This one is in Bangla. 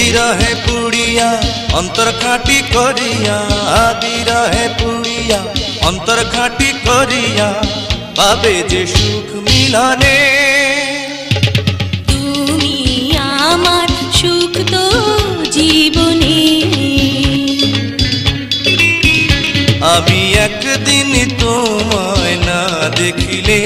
বিরহে পুড়িয়া অন্তর খাঁটি করিয়া, বিরহে পুড়িয়া অন্তর খাঁটি করিয়া পাবে যে সুখ মিলনে। তুমি আমার সুখ তো জীবনে। আমি একদিন তোমায় না দেখিলে